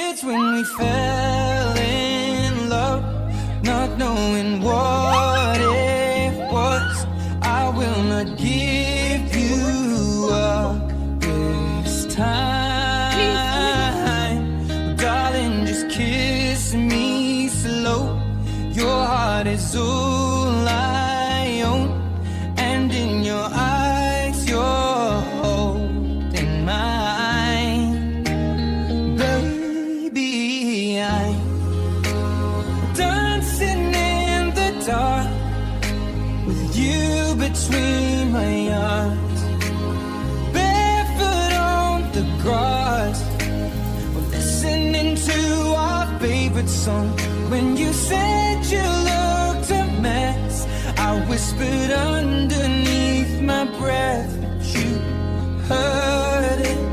It's when we fell in love, not knowing what it was. I will not give you up this time. Darling, just kiss me slow. Your heart is all I own, and in your eyes you're holding mine. Baby, I'm dancing in the dark with you between my arms, barefoot on the grass. We're listening to our favorite song. When you said you looked a mess, I whispered underneath my breath, but you heard it.